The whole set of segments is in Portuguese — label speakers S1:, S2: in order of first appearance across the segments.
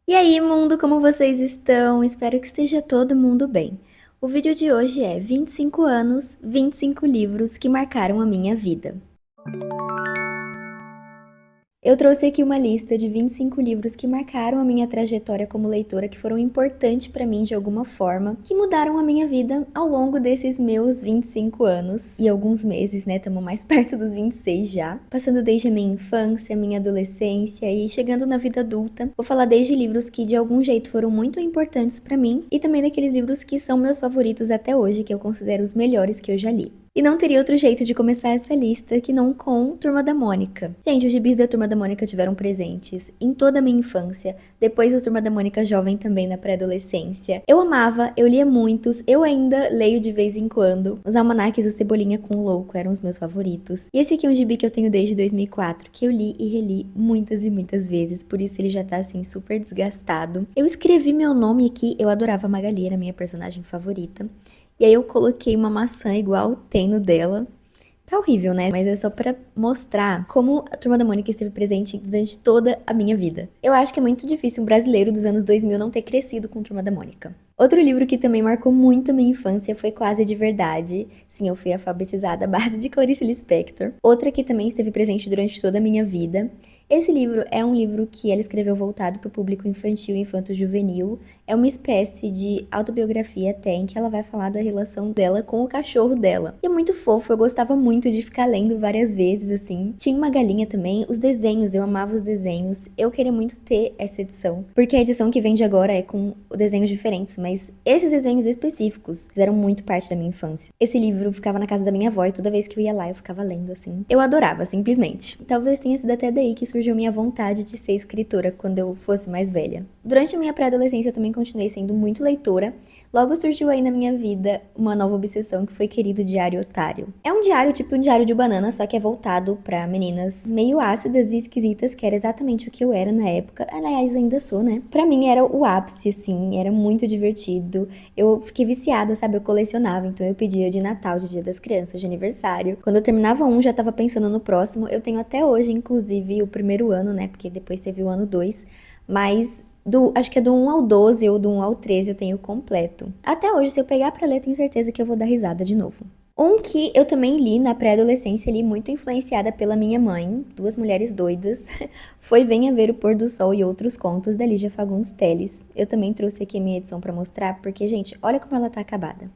S1: E aí, mundo, como vocês estão? Espero que esteja todo mundo bem. O vídeo de hoje é 25 anos, 25 livros que marcaram a minha vida. Eu trouxe aqui uma lista de 25 livros que marcaram a minha trajetória como leitora, que foram importantes para mim de alguma forma, que mudaram a minha vida ao longo desses meus 25 anos e alguns meses, né? Estamos mais perto dos 26 já, passando desde a minha infância, minha adolescência e chegando na vida adulta. Vou falar desde livros que de algum jeito foram muito importantes para mim e também daqueles livros que são meus favoritos até hoje, que eu considero os melhores que eu já li. E não teria outro jeito de começar essa lista que não com Turma da Mônica. Gente, os gibis da Turma da Mônica tiveram presentes em toda a minha infância, depois da Turma da Mônica jovem também na pré-adolescência. Eu amava, eu lia muitos, eu ainda leio de vez em quando. Os almanaques do Cebolinha com o Louco eram os meus favoritos. E esse aqui é um gibi que eu tenho desde 2004, que eu li e reli muitas e muitas vezes, por isso ele já tá assim super desgastado. Eu escrevi meu nome aqui, eu adorava a Magali, era minha personagem favorita. E aí eu coloquei uma maçã igual tem no dela. Tá horrível, né? Mas é só pra mostrar como a Turma da Mônica esteve presente durante toda a minha vida. Eu acho que é muito difícil um brasileiro dos anos 2000 não ter crescido com Turma da Mônica. Outro livro que também marcou muito a minha infância foi Quase de Verdade. Sim, eu fui alfabetizada à base de Clarice Lispector. Outra que também esteve presente durante toda a minha vida. Esse livro é um livro que ela escreveu voltado para o público infantil e infanto-juvenil. É uma espécie de autobiografia até, em que ela vai falar da relação dela com o cachorro dela. E é muito fofo, eu gostava muito de ficar lendo várias vezes, assim. Tinha uma galinha também, os desenhos, eu amava os desenhos. Eu queria muito ter essa edição, porque a edição que vende agora é com desenhos diferentes, mas esses desenhos específicos fizeram muito parte da minha infância. Esse livro ficava na casa da minha avó e toda vez que eu ia lá eu ficava lendo, assim. Eu adorava, simplesmente. Talvez tenha sido até daí que surgiu minha vontade de ser escritora quando eu fosse mais velha. Durante a minha pré-adolescência eu também continuei sendo muito leitora. Logo surgiu aí na minha vida uma nova obsessão que foi Querido Diário Otário. É um diário tipo um diário de banana, só que é voltado pra meninas meio ácidas e esquisitas, que era exatamente o que eu era na época. Aliás, ainda sou, né? Pra mim era o ápice, assim, era muito divertido. Eu fiquei viciada, sabe? Eu colecionava, então eu pedia de Natal, de Dia das Crianças, de aniversário. Quando eu terminava um, já tava pensando no próximo. Eu tenho até hoje, inclusive, o primeiro ano, né? Porque depois teve o ano 2, mas acho que é do 1 ao 12 ou do 1 ao 13 eu tenho completo. Até hoje, se eu pegar pra ler, tenho certeza que eu vou dar risada de novo. Um que eu também li na pré-adolescência, li muito influenciada pela minha mãe, Duas Mulheres Doidas, foi Venha Ver o Pôr do Sol e Outros Contos, da Lígia Fagundes Telles. Eu também trouxe aqui a minha edição pra mostrar, porque, gente, olha como ela tá acabada.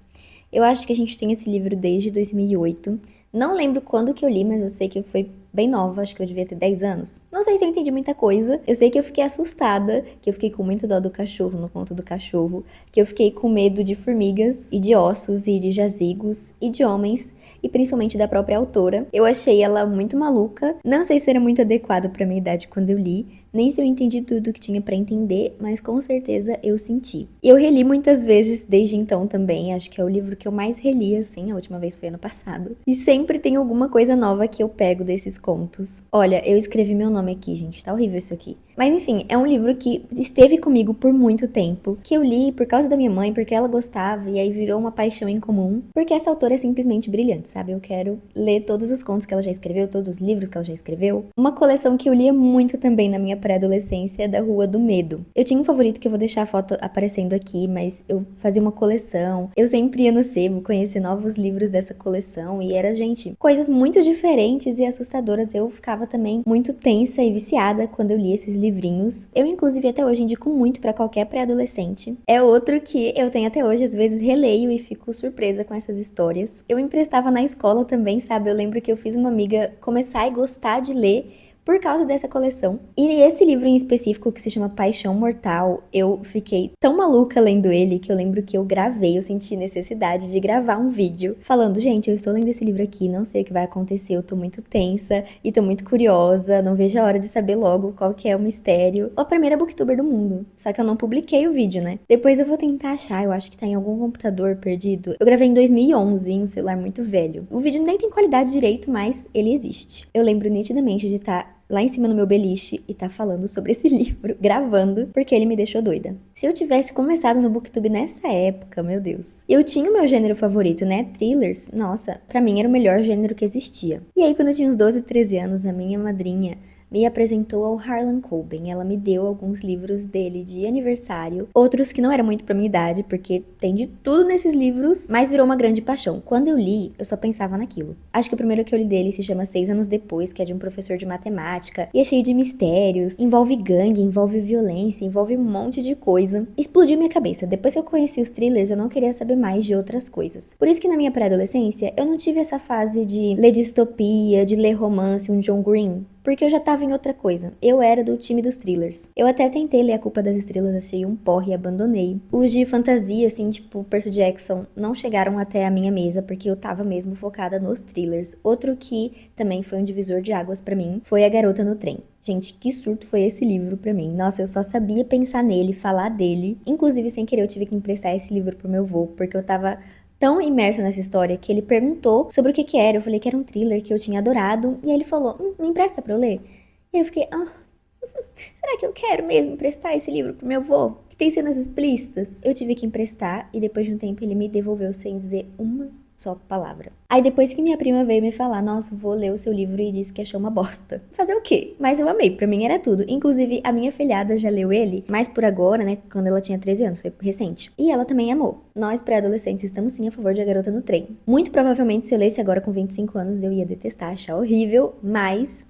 S1: Eu acho que a gente tem esse livro desde 2008. Não lembro quando que eu li, mas eu sei que foi bem nova, acho que eu devia ter 10 anos. Não sei se eu entendi muita coisa. Eu sei que eu fiquei assustada, que eu fiquei com muita dó do cachorro no conto do cachorro, que eu fiquei com medo de formigas e de ossos e de jazigos e de homens e principalmente da própria autora. Eu achei ela muito maluca. Não sei se era muito adequado para minha idade quando eu li, nem se eu entendi tudo que tinha para entender, mas com certeza eu senti. E eu reli muitas vezes desde então também, acho que é o livro que eu mais reli, assim, a última vez foi ano passado. E sempre tem alguma coisa nova que eu pego desses contos. Olha, eu escrevi meu nome aqui, gente, tá horrível isso aqui. Mas enfim, é um livro que esteve comigo por muito tempo, que eu li por causa da minha mãe, porque ela gostava, e aí virou uma paixão em comum, porque essa autora é simplesmente brilhante, sabe? Eu quero ler todos os contos que ela já escreveu, todos os livros que ela já escreveu. Uma coleção que eu lia muito também na minha pré-adolescência é da Rua do Medo. Eu tinha um favorito que eu vou deixar a foto aparecendo aqui, mas eu fazia uma coleção. Eu sempre ia no sebo conhecer novos livros dessa coleção e era, gente, coisas muito diferentes e assustadoras. Eu ficava também muito tensa e viciada quando eu li esses livrinhos. Eu, inclusive, até hoje indico muito pra qualquer pré-adolescente. É outro que eu tenho até hoje, às vezes releio e fico surpresa com essas histórias. Eu emprestava na escola também, sabe? Eu lembro que eu fiz uma amiga começar a gostar de ler por causa dessa coleção. E esse livro em específico, que se chama Paixão Mortal, eu fiquei tão maluca lendo ele que eu lembro que eu gravei, eu senti necessidade de gravar um vídeo falando, gente, eu estou lendo esse livro aqui, não sei o que vai acontecer, eu tô muito tensa e tô muito curiosa, não vejo a hora de saber logo qual que é o mistério. A primeira booktuber do mundo, só que eu não publiquei o vídeo, né? Depois eu vou tentar achar, eu acho que tá em algum computador perdido. Eu gravei em 2011 em um celular muito velho. O vídeo nem tem qualidade direito, mas ele existe. Eu lembro nitidamente de estar lá em cima no meu beliche e tá falando sobre esse livro, gravando, porque ele me deixou doida. Se eu tivesse começado no BookTube nessa época, meu Deus. Eu tinha o meu gênero favorito, né? Thrillers. Nossa, pra mim era o melhor gênero que existia. E aí, quando eu tinha uns 12, 13 anos, a minha madrinha me apresentou ao Harlan Coben. Ela me deu alguns livros dele de aniversário, outros que não eram muito pra minha idade, porque tem de tudo nesses livros, mas virou uma grande paixão. Quando eu li, eu só pensava naquilo. Acho que o primeiro que eu li dele se chama 6 Anos Depois, que é de um professor de matemática, e é cheio de mistérios, envolve gangue, envolve violência, envolve um monte de coisa. Explodiu minha cabeça. Depois que eu conheci os thrillers, eu não queria saber mais de outras coisas. Por isso que na minha pré-adolescência, eu não tive essa fase de ler distopia, de ler romance, um John Green, porque eu já tava em outra coisa. Eu era do time dos thrillers. Eu até tentei ler A Culpa das Estrelas, achei um porre e abandonei. Os de fantasia, assim, tipo Percy Jackson, não chegaram até a minha mesa, porque eu tava mesmo focada nos thrillers. Outro que também foi um divisor de águas pra mim foi A Garota no Trem. Gente, que surto foi esse livro pra mim. Nossa, eu só sabia pensar nele, falar dele. Inclusive, sem querer, eu tive que emprestar esse livro pro meu avô, porque eu tava tão imersa nessa história que ele perguntou sobre o que era. Eu falei que era um thriller que eu tinha adorado. E aí ele falou, me empresta pra eu ler? E eu fiquei, será que eu quero mesmo emprestar esse livro pro meu avô? Que tem cenas explícitas? Eu tive que emprestar e depois de um tempo ele me devolveu sem dizer uma só palavra. Aí depois que minha prima veio me falar, nossa, vou ler o seu livro e disse que achou uma bosta. Fazer o quê? Mas eu amei, pra mim era tudo. Inclusive, a minha filhada já leu ele, mas por agora, né, quando ela tinha 13 anos, foi recente. E ela também amou. Nós, pré-adolescentes, estamos sim a favor de A Garota no Trem. Muito provavelmente, se eu lesse agora com 25 anos, eu ia detestar, achar horrível, mas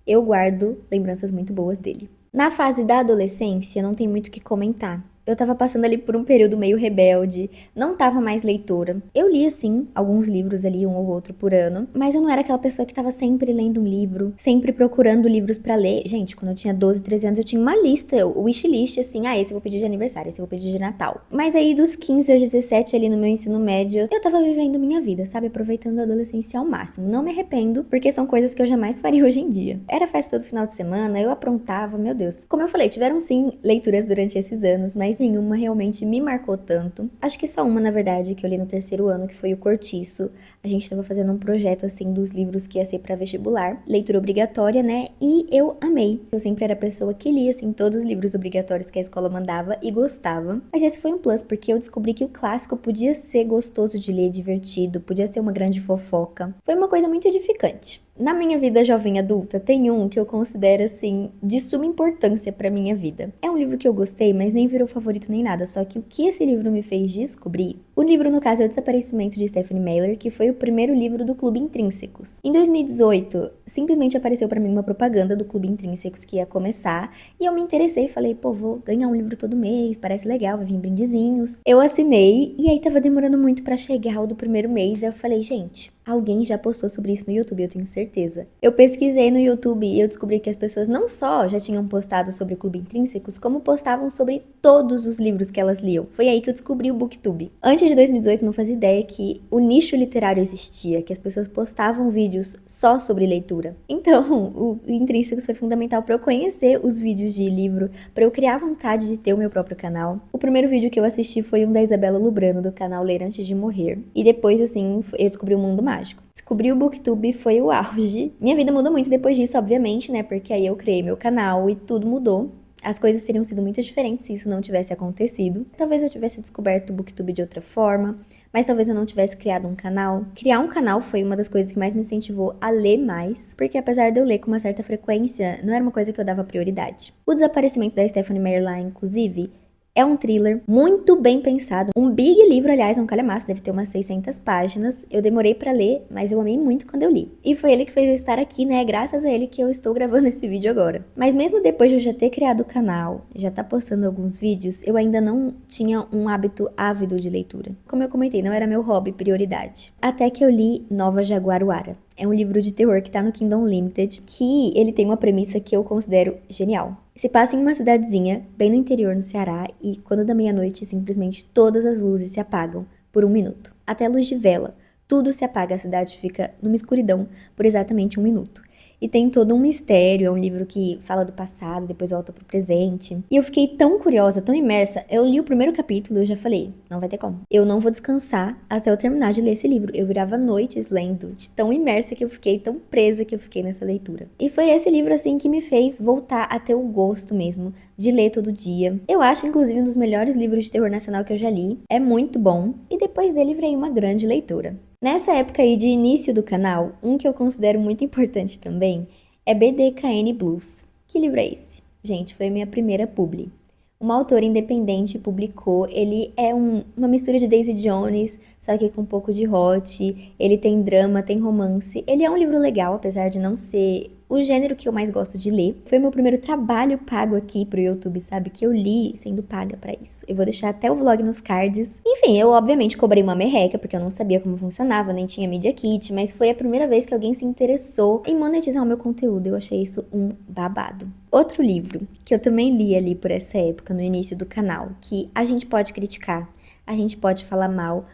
S1: eu guardo lembranças muito boas dele. Na fase da adolescência, não tem muito o que comentar. Eu tava passando ali por um período meio rebelde, não tava mais leitora. Eu lia, sim, alguns livros ali, um ou outro por ano, mas eu não era aquela pessoa que tava sempre lendo um livro, sempre procurando livros pra ler. Gente, quando eu tinha 12, 13 anos, eu tinha uma lista, o wishlist, assim, esse eu vou pedir de aniversário, esse eu vou pedir de Natal. Mas aí, dos 15 aos 17, ali no meu ensino médio, eu tava vivendo minha vida, sabe? Aproveitando a adolescência ao máximo. Não me arrependo, porque são coisas que eu jamais faria hoje em dia. Era festa todo final de semana, eu aprontava, meu Deus. Como eu falei, tiveram sim leituras durante esses anos, mas nenhuma realmente me marcou tanto. Acho que só uma, na verdade, que eu li no terceiro ano, que foi O Cortiço. A gente tava fazendo um projeto, assim, dos livros que ia ser pra vestibular. Leitura obrigatória, né? E eu amei. Eu sempre era a pessoa que lia, assim, todos os livros obrigatórios que a escola mandava e gostava. Mas esse foi um plus, porque eu descobri que o clássico podia ser gostoso de ler, divertido, podia ser uma grande fofoca. Foi uma coisa muito edificante. Na minha vida jovem adulta, tem um que eu considero, assim, de suma importância pra minha vida. É um livro que eu gostei, mas nem virou favorito nem nada, só que o que esse livro me fez descobrir... O livro, no caso, é O Desaparecimento de Stephanie Meyer, que foi o primeiro livro do Clube Intrínsecos. Em 2018, simplesmente apareceu pra mim uma propaganda do Clube Intrínsecos que ia começar, e eu me interessei e falei, pô, vou ganhar um livro todo mês, parece legal, vai vir brindezinhos. Eu assinei, e aí tava demorando muito pra chegar o do primeiro mês, eu falei, gente... Alguém já postou sobre isso no YouTube, eu tenho certeza. Eu pesquisei no YouTube e eu descobri que as pessoas não só já tinham postado sobre o Clube Intrínsecos, como postavam sobre todos os livros que elas liam. Foi aí que eu descobri o BookTube. Antes de 2018, não fazia ideia que o nicho literário existia, que as pessoas postavam vídeos só sobre leitura. Então, o Intrínsecos foi fundamental para eu conhecer os vídeos de livro, para eu criar vontade de ter o meu próprio canal. O primeiro vídeo que eu assisti foi um da Isabela Lubrano, do canal Ler Antes de Morrer. E depois, assim, eu descobri o mundo mágico. Descobrir o BookTube foi o auge. Minha vida mudou muito depois disso, obviamente, né? Porque aí eu criei meu canal e tudo mudou. As coisas teriam sido muito diferentes se isso não tivesse acontecido. Talvez eu tivesse descoberto o BookTube de outra forma, mas talvez eu não tivesse criado um canal. Criar um canal foi uma das coisas que mais me incentivou a ler mais, porque apesar de eu ler com uma certa frequência, não era uma coisa que eu dava prioridade. O Desaparecimento da Stephanie Meyer, inclusive, é um thriller muito bem pensado. Um big livro, aliás, é um calhamaço, deve ter umas 600 páginas. Eu demorei pra ler, mas eu amei muito quando eu li. E foi ele que fez eu estar aqui, né? Graças a ele que eu estou gravando esse vídeo agora. Mas mesmo depois de eu já ter criado o canal, já tá postando alguns vídeos, eu ainda não tinha um hábito ávido de leitura. Como eu comentei, não era meu hobby prioridade. Até que eu li Nova Jaguaruara. É um livro de terror que tá no Kindle Unlimited, que ele tem uma premissa que eu considero genial. Se passa em uma cidadezinha, bem no interior no Ceará, e quando dá meia-noite, simplesmente todas as luzes se apagam por 1 minuto. Até a luz de vela. Tudo se apaga, a cidade fica numa escuridão por exatamente 1 minuto. E tem todo um mistério, é um livro que fala do passado, depois volta pro presente. E eu fiquei tão curiosa, tão imersa, eu li o primeiro capítulo e eu já falei, não vai ter como. Eu não vou descansar até eu terminar de ler esse livro. Eu virava noites lendo, de tão imersa que eu fiquei, tão presa que eu fiquei nessa leitura. E foi esse livro, assim, que me fez voltar a ter o gosto mesmo de ler todo dia. Eu acho, inclusive, um dos melhores livros de terror nacional que eu já li. É muito bom. E depois dele veio uma grande leitura. Nessa época aí de início do canal, um que eu considero muito importante também é BDKN Blues. Que livro é esse? Gente, foi a minha primeira publi. Uma autora independente publicou, ele é uma mistura de Daisy Jones, só que com um pouco de hot, ele tem drama, tem romance. Ele é um livro legal, apesar de não ser o gênero que eu mais gosto de ler. Foi meu primeiro trabalho pago aqui pro YouTube, sabe? Que eu li sendo paga pra isso. Eu vou deixar até o vlog nos cards. Enfim, eu obviamente cobrei uma merreca, porque eu não sabia como funcionava, nem tinha Media Kit, mas foi a primeira vez que alguém se interessou em monetizar o meu conteúdo. Eu achei isso um babado. Outro livro que eu também li ali por essa época, no início do canal, que a gente pode criticar, a gente pode falar mal,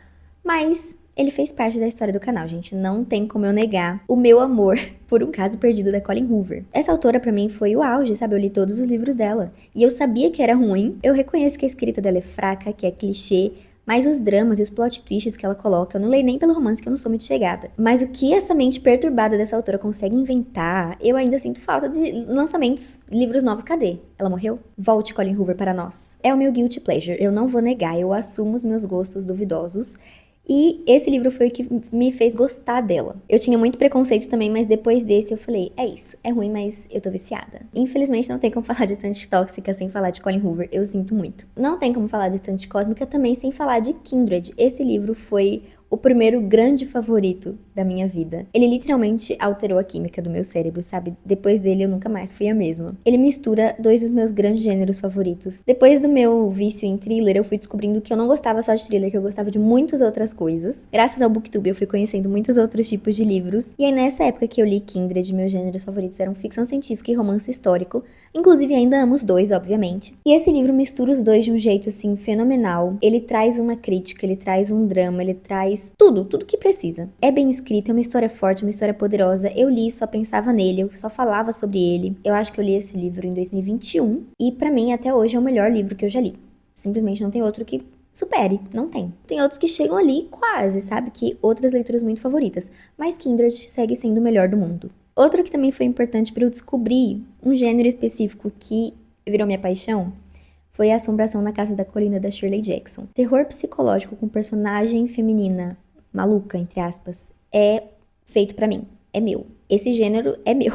S1: mas ele fez parte da história do canal, gente. Não tem como eu negar o meu amor por Um Caso Perdido da Colleen Hoover. Essa autora pra mim foi o auge, sabe? Eu li todos os livros dela. E eu sabia que era ruim. Eu reconheço que a escrita dela é fraca, que é clichê, mas os dramas e os plot twists que ela coloca, eu não leio nem pelo romance, que eu não sou muito chegada. Mas o que essa mente perturbada dessa autora consegue inventar, eu ainda sinto falta de lançamentos, livros novos. Cadê? Ela morreu? Volte, Colleen Hoover, para nós. É o meu guilty pleasure, eu não vou negar, eu assumo os meus gostos duvidosos. E esse livro foi o que me fez gostar dela. Eu tinha muito preconceito também, mas depois desse eu falei, é isso, é ruim, mas eu tô viciada. Infelizmente não tem como falar de Estante Tóxica sem falar de Colleen Hoover, eu sinto muito. Não tem como falar de Estante Cósmica também sem falar de Kindred. Esse livro foi o primeiro grande favorito da minha vida. Ele literalmente alterou a química do meu cérebro, sabe? Depois dele eu nunca mais fui a mesma. Ele mistura dois dos meus grandes gêneros favoritos. Depois do meu vício em thriller, eu fui descobrindo que eu não gostava só de thriller, que eu gostava de muitas outras coisas. Graças ao BookTube eu fui conhecendo muitos outros tipos de livros. E aí nessa época que eu li Kindred, meus gêneros favoritos eram ficção científica e romance histórico. Inclusive ainda amo os dois, obviamente. E esse livro mistura os dois de um jeito assim fenomenal. Ele traz uma crítica, ele traz um drama, ele traz tudo que precisa. É bem escrito, é uma história forte, uma história poderosa. Eu li, só pensava nele, eu só falava sobre ele. Eu acho que eu li esse livro em 2021 e pra mim até hoje é o melhor livro que eu já li. Simplesmente não tem outro que supere, não tem. Tem outros que chegam ali quase, sabe? Que outras leituras muito favoritas, mas Kindred segue sendo o melhor do mundo. Outro que também foi importante pra eu descobrir um gênero específico que virou minha paixão foi A Assombração na Casa da Colina, da Shirley Jackson. Terror psicológico com personagem feminina maluca, entre aspas, é feito pra mim. É meu. Esse gênero é meu.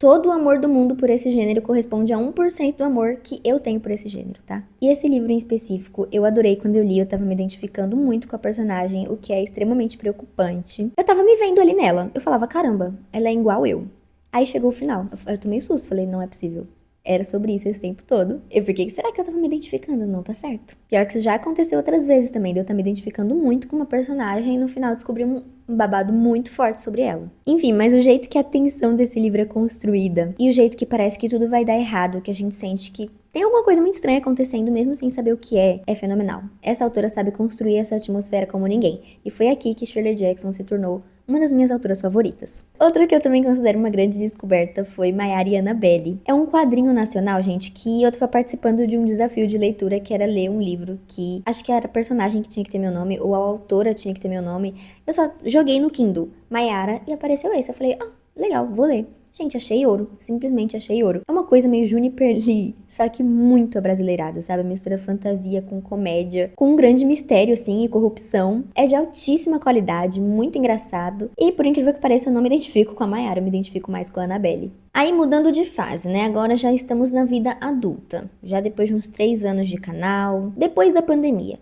S1: Todo o amor do mundo por esse gênero corresponde a 1% do amor que eu tenho por esse gênero, tá? E esse livro em específico, eu adorei quando eu li, eu tava me identificando muito com a personagem, o que é extremamente preocupante. Eu tava me vendo ali nela. Eu falava, caramba, ela é igual eu. Aí chegou o final. Eu tomei susto, falei, não é possível. Era sobre isso esse tempo todo. E por que será que eu tava me identificando? Não tá certo. Pior que isso já aconteceu outras vezes também, de eu estar me identificando muito com uma personagem e no final descobrir um babado muito forte sobre ela. Enfim, mas o jeito que a tensão desse livro é construída e o jeito que parece que tudo vai dar errado, que a gente sente que tem alguma coisa muito estranha acontecendo mesmo sem saber o que é fenomenal. Essa autora sabe construir essa atmosfera como ninguém. E foi aqui que Shirley Jackson se tornou uma das minhas autoras favoritas. Outra que eu também considero uma grande descoberta foi Mayara e Annabelle. É um quadrinho nacional, gente, que eu tava participando de um desafio de leitura que era ler um livro que acho que era a personagem que tinha que ter meu nome ou a autora tinha que ter meu nome. Eu só joguei no Kindle Mayara e apareceu esse. Eu falei, legal, vou ler. Gente, achei ouro. Simplesmente achei ouro. É uma coisa meio Juniper Lee, só que muito abrasileirado, sabe? Mistura fantasia com comédia, com um grande mistério, assim, e corrupção. É de altíssima qualidade, muito engraçado. E, por incrível que pareça, eu não me identifico com a Mayara, eu me identifico mais com a Annabelle. Aí, mudando de fase, né? Agora já estamos na vida adulta. Já depois de uns 3 anos de canal. Depois da pandemia.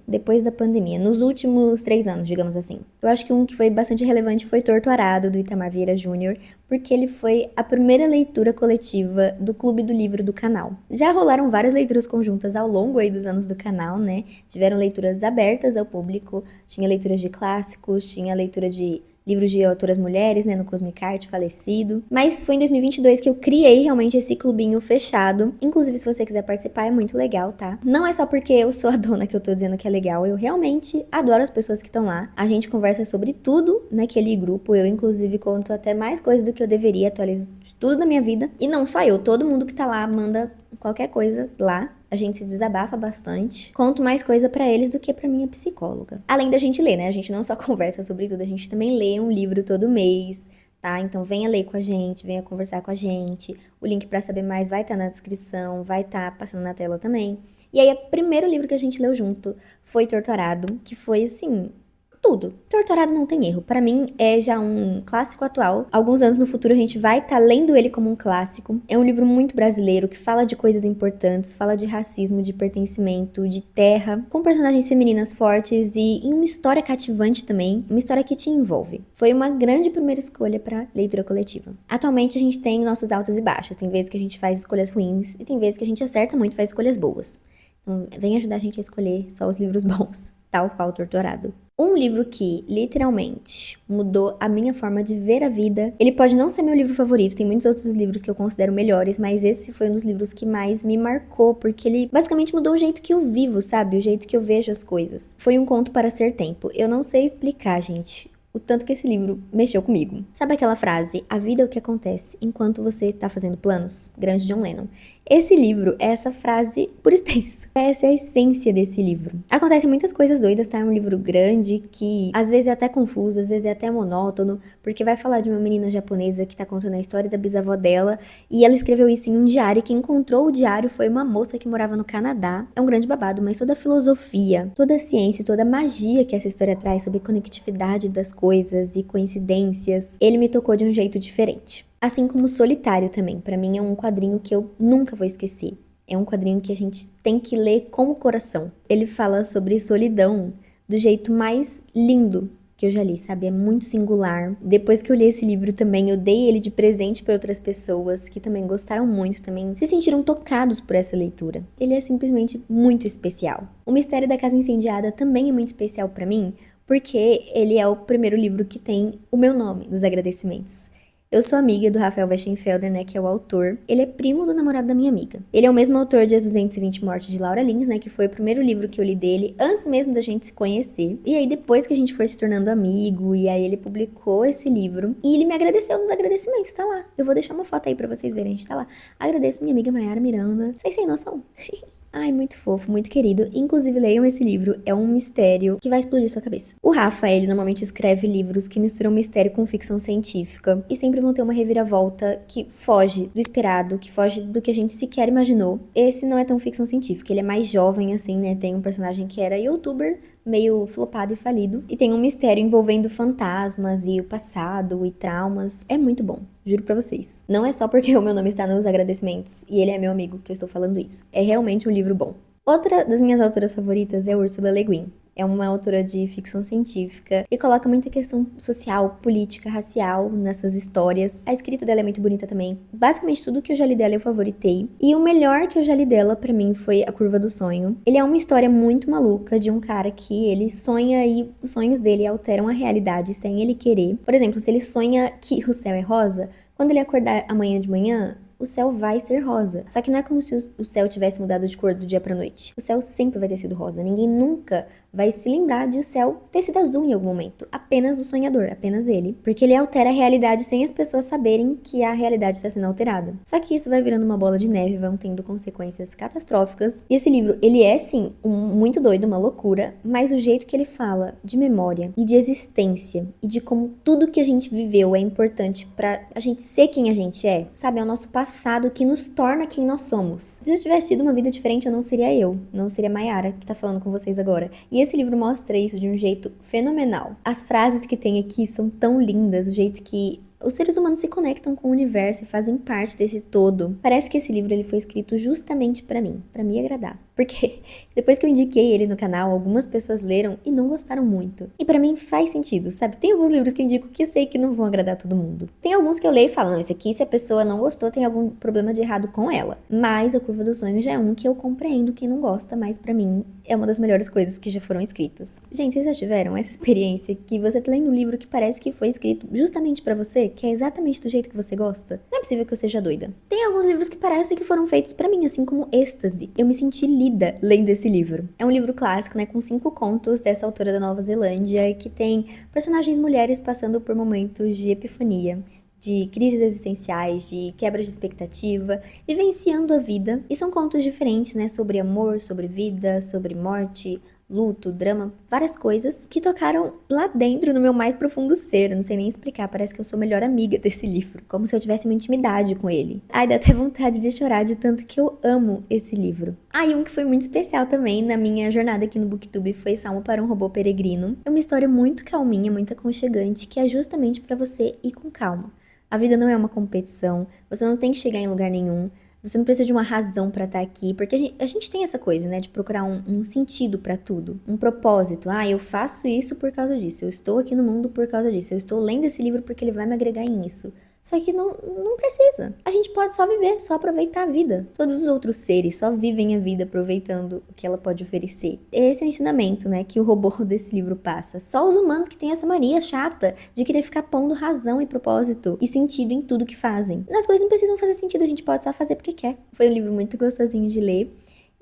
S1: Nos últimos 3 anos, digamos assim. Eu acho que um que foi bastante relevante foi Torto Arado, do Itamar Vieira Júnior, porque ele foi a primeira leitura coletiva do Clube do Livro do canal. Já rolaram várias leituras conjuntas ao longo aí dos anos do canal, né? Tiveram leituras abertas ao público, tinha leituras de clássicos, tinha leitura de livros de autoras mulheres, né, no Cosmic Art, falecido. Mas foi em 2022 que eu criei realmente esse clubinho fechado. Inclusive, se você quiser participar, é muito legal, tá? Não é só porque eu sou a dona que eu tô dizendo que é legal, eu realmente adoro as pessoas que estão lá. A gente conversa sobre tudo naquele grupo, eu inclusive conto até mais coisas do que eu deveria, atualizo tudo da minha vida. E não só eu, todo mundo que tá lá manda qualquer coisa lá. A gente se desabafa bastante. Conto mais coisa pra eles do que pra minha psicóloga. Além da gente ler, né? A gente não só conversa sobre tudo, a gente também lê um livro todo mês, tá? Então venha ler com a gente, venha conversar com a gente. O link pra saber mais vai estar na descrição, vai estar passando na tela também. E aí, o primeiro livro que a gente leu junto foi Torto Arado, que foi, assim, tudo. Torturado não tem erro. Pra mim, é já um clássico atual. Alguns anos no futuro a gente vai estar lendo ele como um clássico. É um livro muito brasileiro, que fala de coisas importantes, fala de racismo, de pertencimento, de terra, com personagens femininas fortes e em uma história cativante também, uma história que te envolve. Foi uma grande primeira escolha pra leitura coletiva. Atualmente a gente tem nossos altos e baixos. Tem vezes que a gente faz escolhas ruins e tem vezes que a gente acerta muito e faz escolhas boas. Então, vem ajudar a gente a escolher só os livros bons, tal qual Torturado. Um livro que, literalmente, mudou a minha forma de ver a vida. Ele pode não ser meu livro favorito, tem muitos outros livros que eu considero melhores, mas esse foi um dos livros que mais me marcou, porque ele basicamente mudou o jeito que eu vivo, sabe? O jeito que eu vejo as coisas. Foi Um Conto para Ser Tempo. Eu não sei explicar, gente, o tanto que esse livro mexeu comigo. Sabe aquela frase, a vida é o que acontece enquanto você tá fazendo planos? Grande John Lennon. Esse livro é essa frase por extenso. Essa é a essência desse livro. Acontecem muitas coisas doidas, tá? É um livro grande que às vezes é até confuso, às vezes é até monótono, porque vai falar de uma menina japonesa que tá contando a história da bisavó dela e ela escreveu isso em um diário e quem encontrou o diário foi uma moça que morava no Canadá. É um grande babado, mas toda a filosofia, toda a ciência, toda a magia que essa história traz sobre conectividade das coisas e coincidências, ele me tocou de um jeito diferente. Assim como Solitário também, pra mim é um quadrinho que eu nunca vou esquecer. É um quadrinho que a gente tem que ler com o coração. Ele fala sobre solidão do jeito mais lindo que eu já li, sabe? É muito singular. Depois que eu li esse livro também, eu dei ele de presente para outras pessoas que também gostaram muito, também se sentiram tocados por essa leitura. Ele é simplesmente muito especial. O Mistério da Casa Incendiada também é muito especial pra mim, porque ele é o primeiro livro que tem o meu nome nos agradecimentos. Eu sou amiga do Rafael Westenfelder, né, que é o autor. Ele é primo do namorado da minha amiga. Ele é o mesmo autor de As 220 Mortes de Laura Lins, né, que foi o primeiro livro que eu li dele, antes mesmo da gente se conhecer. E aí, depois que a gente foi se tornando amigo, e aí ele publicou esse livro, e ele me agradeceu nos agradecimentos, tá lá. Eu vou deixar uma foto aí pra vocês verem, a gente tá lá. Agradeço minha amiga Mayara Miranda. Vocês têm noção? Ai, muito fofo, muito querido. Inclusive, leiam esse livro, é um mistério que vai explodir sua cabeça. O Rafa, ele normalmente escreve livros que misturam mistério com ficção científica e sempre vão ter uma reviravolta que foge do esperado, que foge do que a gente sequer imaginou. Esse não é tão ficção científica, ele é mais jovem, assim, né? Tem um personagem que era youtuber, meio flopado e falido, e tem um mistério envolvendo fantasmas e o passado e traumas. É muito bom, juro pra vocês. Não é só porque o meu nome está nos agradecimentos e ele é meu amigo que eu estou falando isso. É realmente um livro bom. Outra das minhas autoras favoritas é Ursula Le Guin. É uma autora de ficção científica e coloca muita questão social, política, racial nas suas histórias. A escrita dela é muito bonita também. Basicamente, tudo que eu já li dela eu favoritei. E o melhor que eu já li dela, pra mim, foi A Curva do Sonho. Ele é uma história muito maluca de um cara que ele sonha e os sonhos dele alteram a realidade sem ele querer. Por exemplo, se ele sonha que o céu é rosa, quando ele acordar amanhã de manhã, o céu vai ser rosa. Só que não é como se o céu tivesse mudado de cor do dia pra noite. O céu sempre vai ter sido rosa. Ninguém nunca vai se lembrar de o céu ter sido azul em algum momento. Apenas o sonhador, apenas ele. Porque ele altera a realidade sem as pessoas saberem que a realidade está sendo alterada. Só que isso vai virando uma bola de neve, vão tendo consequências catastróficas. E esse livro, ele é sim muito doido, uma loucura, mas o jeito que ele fala de memória e de existência e de como tudo que a gente viveu é importante pra a gente ser quem a gente é, sabe? É o nosso passado que nos torna quem nós somos. Se eu tivesse tido uma vida diferente, eu não seria eu, não seria Mayara que tá falando com vocês agora. E esse livro mostra isso de um jeito fenomenal. As frases que tem aqui são tão lindas, o jeito que os seres humanos se conectam com o universo e fazem parte desse todo. Parece que esse livro ele foi escrito justamente pra mim, pra me agradar. Porque depois que eu indiquei ele no canal, algumas pessoas leram e não gostaram muito. E pra mim faz sentido, sabe? Tem alguns livros que eu indico que eu sei que não vão agradar todo mundo. Tem alguns que eu leio e falo, não, esse aqui, se a pessoa não gostou, tem algum problema de errado com ela. Mas A Curva do Sonho já é um que eu compreendo quem não gosta, mas pra mim é uma das melhores coisas que já foram escritas. Gente, vocês já tiveram essa experiência que você tá lendo um livro que parece que foi escrito justamente pra você, que é exatamente do jeito que você gosta? Não é possível que eu seja doida. Tem alguns livros que parecem que foram feitos pra mim, assim como Êxtase. Eu me senti lida lendo esse livro. É um livro clássico, né, com 5 contos dessa autora da Nova Zelândia, que tem personagens mulheres passando por momentos de epifania, de crises existenciais, de quebras de expectativa, vivenciando a vida. E são contos diferentes, né, sobre amor, sobre vida, sobre morte, luto, drama, várias coisas que tocaram lá dentro no meu mais profundo ser. Eu não sei nem explicar, parece que eu sou a melhor amiga desse livro, como se eu tivesse uma intimidade com ele. Ai, dá até vontade de chorar de tanto que eu amo esse livro. E um que foi muito especial também na minha jornada aqui no BookTube foi Salmo para um Robô Peregrino. É uma história muito calminha, muito aconchegante, que é justamente pra você ir com calma. A vida não é uma competição, você não tem que chegar em lugar nenhum. Você não precisa de uma razão pra estar aqui, porque a gente tem essa coisa, né, de procurar um sentido pra tudo, um propósito. Eu faço isso por causa disso, eu estou aqui no mundo por causa disso, eu estou lendo esse livro porque ele vai me agregar em isso. Só que não precisa. A gente pode só viver, só aproveitar a vida. Todos os outros seres só vivem a vida aproveitando o que ela pode oferecer. Esse é o ensinamento, né, que o robô desse livro passa. Só os humanos que têm essa mania chata de querer ficar pondo razão e propósito e sentido em tudo que fazem. As coisas não precisam fazer sentido, a gente pode só fazer porque quer. Foi um livro muito gostosinho de ler.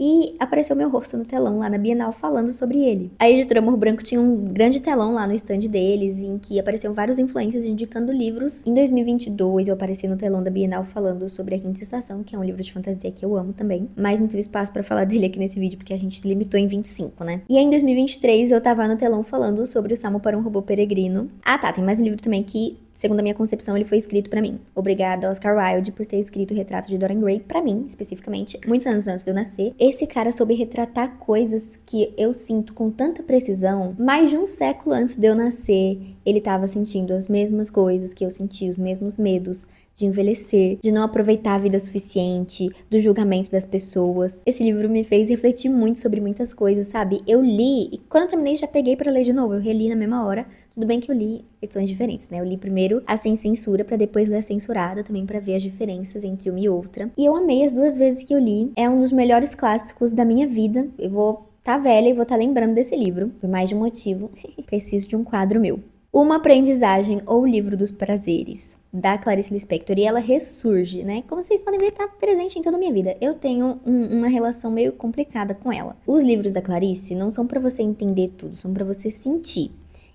S1: E apareceu meu rosto no telão lá na Bienal falando sobre ele. A editora Morro Branco tinha um grande telão lá no stand deles, em que apareciam vários influencers indicando livros. Em 2022 eu apareci no telão da Bienal falando sobre A Quinta Estação, que é um livro de fantasia que eu amo também. Mas não tive espaço pra falar dele aqui nesse vídeo, porque a gente limitou em 25, né? E aí, em 2023 eu tava no telão falando sobre o Salmo para um Robô Peregrino. Tem mais um livro também que, segundo a minha concepção, ele foi escrito pra mim. Obrigada, Oscar Wilde, por ter escrito o retrato de Dorian Gray pra mim, especificamente, muitos anos antes de eu nascer. Esse cara soube retratar coisas que eu sinto com tanta precisão. Mais de um século antes de eu nascer, ele tava sentindo as mesmas coisas que eu senti, os mesmos medos de envelhecer, de não aproveitar a vida suficiente, do julgamento das pessoas. Esse livro me fez refletir muito sobre muitas coisas, sabe? Eu li e quando eu terminei já peguei pra ler de novo, eu reli na mesma hora. Tudo bem que eu li edições diferentes, né? Eu li primeiro a sem censura pra depois ler a censurada, também pra ver as diferenças entre uma e outra. E eu amei as duas vezes que eu li. É um dos melhores clássicos da minha vida. Eu vou tá velha e vou tá lembrando desse livro, por mais de um motivo. Preciso de um quadro meu. Uma Aprendizagem ou o Livro dos Prazeres, da Clarice Lispector, e ela ressurge, né? Como vocês podem ver, tá presente em toda a minha vida. Eu tenho uma relação meio complicada com ela. Os livros da Clarice não são pra você entender tudo, são pra você sentir.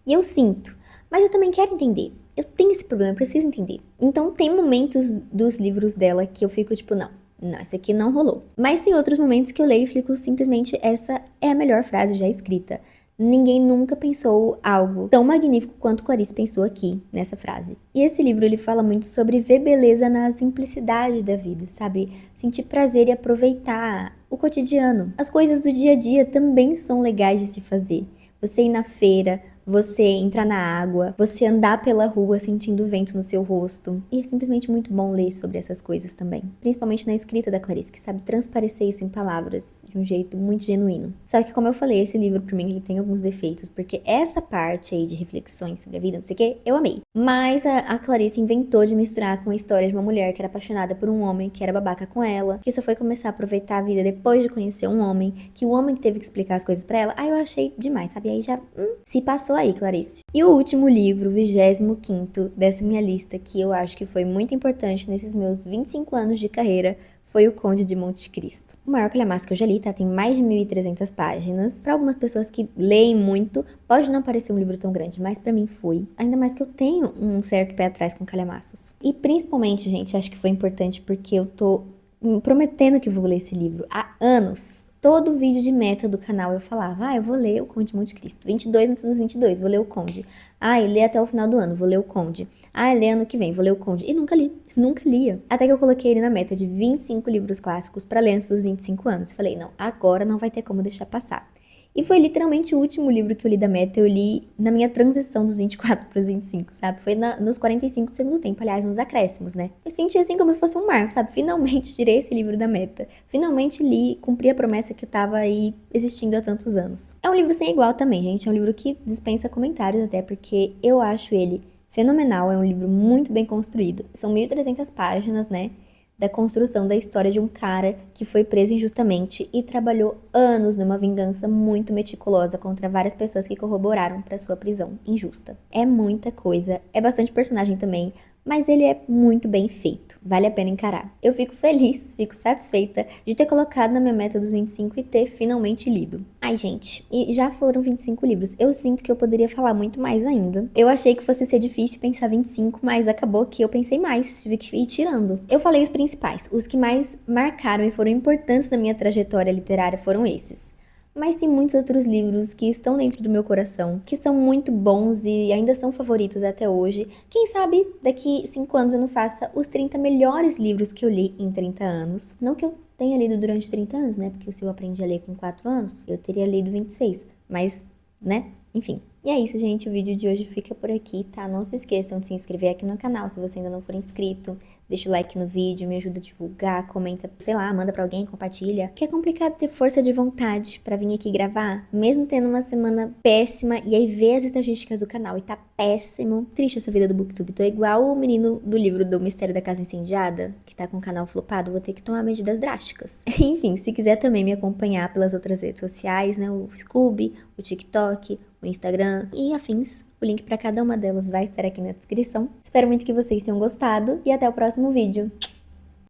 S1: E eu sinto, mas eu também quero entender. Eu tenho esse problema, eu preciso entender. Então tem momentos dos livros dela que eu fico tipo, não, essa aqui não rolou. Mas tem outros momentos que eu leio e fico simplesmente, essa é a melhor frase já escrita. Ninguém nunca pensou algo tão magnífico quanto Clarice pensou aqui, nessa frase. E esse livro, ele fala muito sobre ver beleza na simplicidade da vida, sabe? Sentir prazer e aproveitar o cotidiano. As coisas do dia a dia também são legais de se fazer. Você ir na feira, você entrar na água, você andar pela rua sentindo o vento no seu rosto. E é simplesmente muito bom ler sobre essas coisas também. Principalmente na escrita da Clarice, que sabe transparecer isso em palavras de um jeito muito genuíno. Só que, como eu falei, esse livro pra mim ele tem alguns defeitos, porque essa parte aí de reflexões sobre a vida, não sei o que, eu amei. Mas a Clarice inventou de misturar com a história de uma mulher que era apaixonada por um homem que era babaca com ela, que só foi começar a aproveitar a vida depois de conhecer um homem, que o homem teve que explicar as coisas pra ela. Eu achei demais, sabe? Aí já se passou aí, Clarice. E o último livro, 25º dessa minha lista, que eu acho que foi muito importante nesses meus 25 anos de carreira, foi O Conde de Monte Cristo. O maior calhamaço que eu já li, tá? Tem mais de 1.300 páginas. Para algumas pessoas que leem muito, pode não parecer um livro tão grande, mas pra mim foi. Ainda mais que eu tenho um certo pé atrás com calhamaços. E principalmente, gente, acho que foi importante porque eu tô prometendo que vou ler esse livro há anos. Todo vídeo de meta do canal eu falava, eu vou ler o Conde de Monte Cristo. 22 antes dos 22, vou ler o Conde. E lê até o final do ano, vou ler o Conde. Lê ano que vem, vou ler o Conde. E nunca li, nunca lia. Até que eu coloquei ele na meta de 25 livros clássicos pra ler antes dos 25 anos. Falei, não, agora não vai ter como deixar passar. E foi literalmente o último livro que eu li da meta, eu li na minha transição dos 24 para os 25, sabe? Foi nos 45 do segundo tempo, aliás, nos acréscimos, né? Eu senti assim como se fosse um marco, sabe? Finalmente tirei esse livro da meta. Finalmente li, cumpri a promessa que tava aí existindo há tantos anos. É um livro sem igual também, gente. É um livro que dispensa comentários até, porque eu acho ele fenomenal. É um livro muito bem construído. São 1.300 páginas, né? Da construção da história de um cara que foi preso injustamente e trabalhou anos numa vingança muito meticulosa contra várias pessoas que corroboraram para sua prisão injusta. É muita coisa, é bastante personagem também, mas ele é muito bem feito, vale a pena encarar. Eu fico feliz, fico satisfeita de ter colocado na minha meta dos 25 e ter finalmente lido. Gente, e já foram 25 livros, eu sinto que eu poderia falar muito mais ainda. Eu achei que fosse ser difícil pensar 25, mas acabou que eu pensei mais, tive que ir tirando. Eu falei os principais, os que mais marcaram e foram importantes na minha trajetória literária foram esses. Mas tem muitos outros livros que estão dentro do meu coração, que são muito bons e ainda são favoritos até hoje. Quem sabe daqui 5 anos eu não faça os 30 melhores livros que eu li em 30 anos. Não que eu tenha lido durante 30 anos, né? Porque se eu aprendi a ler com 4 anos, eu teria lido 26. Mas, né? Enfim. E é isso, gente. O vídeo de hoje fica por aqui, tá? Não se esqueçam de se inscrever aqui no canal se você ainda não for inscrito. Deixa o like no vídeo, me ajuda a divulgar, comenta, sei lá, manda pra alguém, compartilha. Que é complicado ter força de vontade pra vir aqui gravar, mesmo tendo uma semana péssima, e aí ver as estatísticas do canal e tá péssimo. Triste essa vida do BookTube. Tô igual o menino do livro do Mistério da Casa Incendiada, que tá com o canal flopado, vou ter que tomar medidas drásticas. Enfim, se quiser também me acompanhar pelas outras redes sociais, né, o Scooby, o TikTok, o Instagram e afins. O link para cada uma delas vai estar aqui na descrição. Espero muito que vocês tenham gostado e até o próximo vídeo.